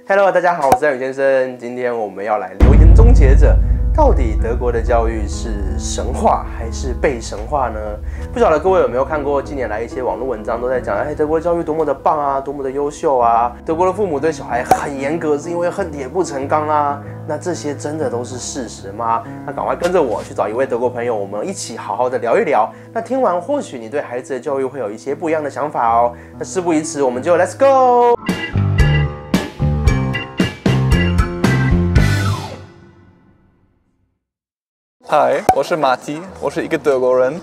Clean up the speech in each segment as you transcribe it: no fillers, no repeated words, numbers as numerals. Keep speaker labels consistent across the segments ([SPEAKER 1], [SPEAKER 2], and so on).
[SPEAKER 1] Hello， 大家好，我是詹宇先生。今天我们要来留言终结者，到底德国的教育是神话还是被神化呢？不晓得各位有没有看过近年来一些网络文章，都在讲，德国的教育多么的棒啊，多么的优秀啊，德国的父母对小孩很严格，是因为恨铁不成钢啦。那这些真的都是事实吗？那赶快跟着我去找一位德国朋友，我们一起好好的聊一聊。那听完，或许你对孩子的教育会有一些不一样的想法哦。那事不宜迟，我们就 Let's go。
[SPEAKER 2] 嗨，我是马蒂，我是一个德国人。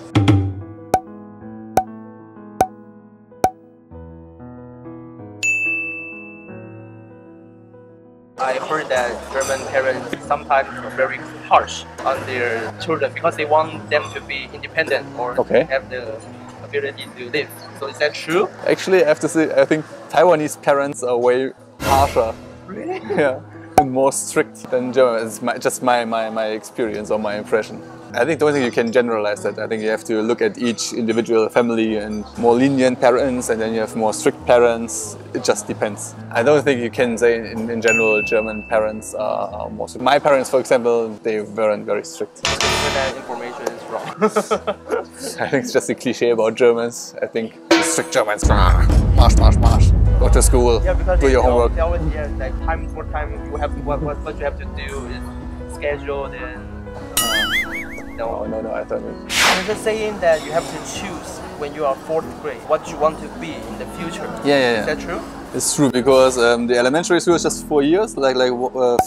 [SPEAKER 3] I heard that German parents sometimes are very harsh on their children because they want them to be independent or have the ability to live. So is that true?
[SPEAKER 2] Actually, I have to say, I think Taiwanese parents are way harsher.
[SPEAKER 3] Really?
[SPEAKER 2] Yeah. And more strict than German. It's just my experience or my impression. I think the only thing you can generalize that. I think you have to look at each individual family and more lenient parents, and then you have more strict parents. It just depends. I don't think you can say in general German parents are more strict. My parents, for example, they weren't very strict.
[SPEAKER 3] That information is wrong.
[SPEAKER 2] I think it's just a cliche about Germans. I think strict Germans, march, march, march. Go to school,
[SPEAKER 3] yeah, because
[SPEAKER 2] do your homework.
[SPEAKER 3] They always like time for time. You have to, what you have to do is schedule and.
[SPEAKER 2] No, I thought it.
[SPEAKER 3] You're just saying that you have to choose when you are 4th grade what you want to be in the future.
[SPEAKER 2] Yeah.
[SPEAKER 3] Is that true?
[SPEAKER 2] It's true because the elementary school is just 4 years,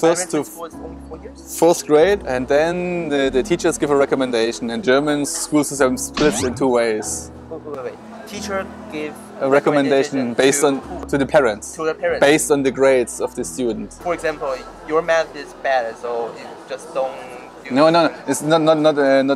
[SPEAKER 2] first to
[SPEAKER 3] 4 years?
[SPEAKER 2] 4th grade, and then the teachers give a recommendation. And German school system splits in 2 ways.
[SPEAKER 3] Wait. Teacher give
[SPEAKER 2] a recommendation based to the parents.
[SPEAKER 3] To the parents.
[SPEAKER 2] Based on the grades of the student.
[SPEAKER 3] For example, your math is bad, so you just don't.
[SPEAKER 2] No. It's not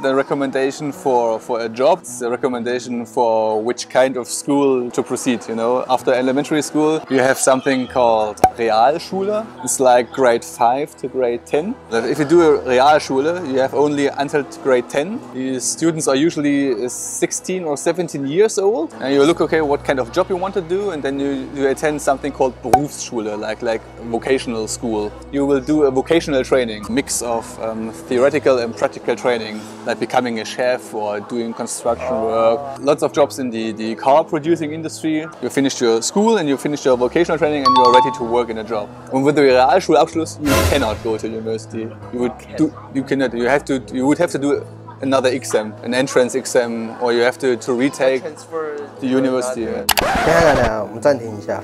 [SPEAKER 2] a recommendation for a job. It's a recommendation for which kind of school to proceed. You know, after elementary school, you have something called Realschule. It's like grade 5 to grade 10. If you do a Realschule, you have only until grade 10. The students are usually 16 or 17 years old, and you look, okay, what kind of job you want to do, and then you attend something called Berufsschule, like vocational school. You will do a vocational training, mix of theoretical and practical training, like becoming a chef or doing construction work. Lots of jobs in the car producing industry. You finish your school and you finish your vocational training and you are ready to work in a job. And with the Realschulabschluss, you cannot go to university. You would have to do another exam, an entrance exam, or you have to retake the university.
[SPEAKER 1] 等下，我们暂停一下。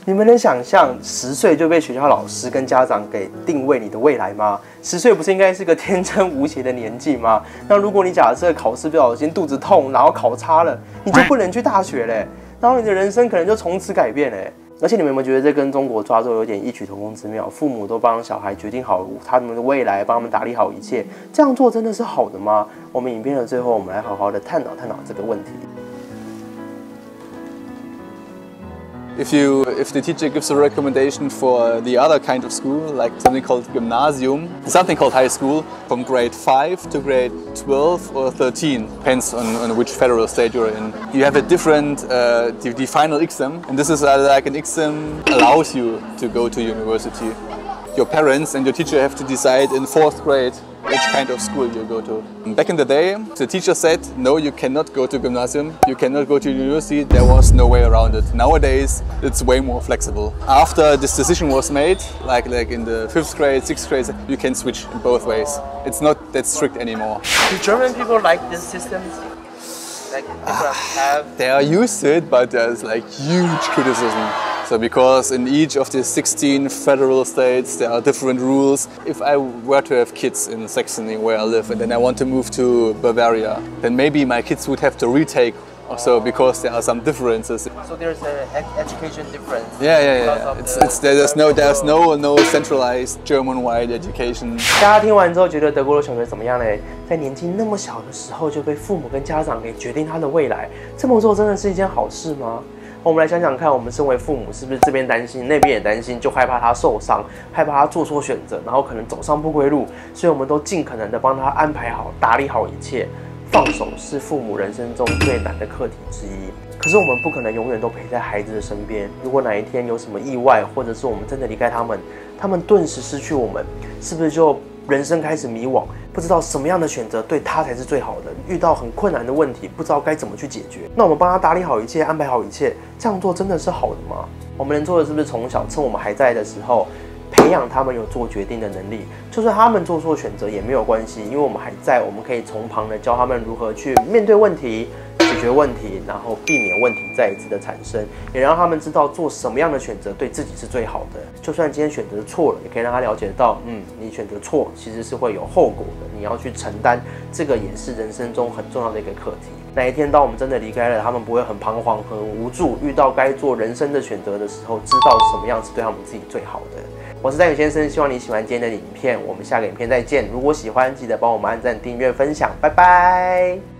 [SPEAKER 1] 你们能想象10岁就被学校老师跟家长给定位你的未来吗？10岁不是应该是个天真无邪的年纪吗？那如果你假设考试不小心肚子痛，然后考差了，你就不能去大学嘞，然后你的人生可能就从此改变嘞。而且你们有没有觉得这跟中国抓周有点异曲同工之妙？父母都帮小孩决定好他们的未来，帮他们打理好一切，这样做真的是好的吗？我们影片的最后，我们来好好的探讨这个问题。
[SPEAKER 2] If the teacher gives a recommendation for the other kind of school, like something called gymnasium, something called high school, from grade 5 to grade 12 or 13, depends on which federal state you're in. You have a different, the final exam, and this is like an exam allows you to go to university. Your parents and your teacher have to decide in 4th grade which kind of school you go to. Back in the day, the teacher said, no, you cannot go to gymnasium, you cannot go to university, there was no way around it. Nowadays, it's way more flexible. After this decision was made, like in the 5th grade, 6th grade, you can switch in both ways. It's not that strict anymore.
[SPEAKER 3] Do German people like this system? Like
[SPEAKER 2] they are used to it, but there's like huge criticism. So because in each of the 16 federal states there are different rules. If I were to have kids in Saxony where I live and then I want to move to Bavaria, then maybe my kids would have to retake also because there are some differences.
[SPEAKER 3] So there's an education difference.
[SPEAKER 2] Yeah. There's no centralized German-wide education.
[SPEAKER 1] 大家听完之后觉得德国的小学怎么样嘞？在年纪那么小的时候就被父母跟家长给决定他的未来，这么做真的是一件好事吗？我们来想想看，我们身为父母，是不是这边担心，那边也担心，就害怕他受伤，害怕他做错选择，然后可能走上不归路，所以我们都尽可能的帮他安排好、打理好一切。放手是父母人生中最难的课题之一。可是我们不可能永远都陪在孩子的身边。如果哪一天有什么意外，或者是我们真的离开他们，他们顿时失去我们，是不是就人生开始迷惘，不知道什么样的选择对他才是最好的？遇到很困难的问题，不知道该怎么去解决。那我们帮他打理好一切，安排好一切，这样做真的是好的吗？我们能做的是不是从小趁我们还在的时候，培养他们有做决定的能力？就算他们做错选择也没有关系，因为我们还在，我们可以从旁的教他们如何去面对问题、解决问题，然后避免问题再一次的产生，也让他们知道做什么样的选择对自己是最好的。就算今天选择错了，也可以让他了解到，你选择错其实是会有后果的，你要去承担，这个也是人生中很重要的一个课题。哪一天当我们真的离开了，他们不会很彷徨、很无助，遇到该做人生的选择的时候，知道什么样是对他们自己最好的。我是詹宇先生，希望你喜欢今天的影片，我们下个影片再见。如果喜欢，记得帮我们按赞、订阅、分享，拜拜。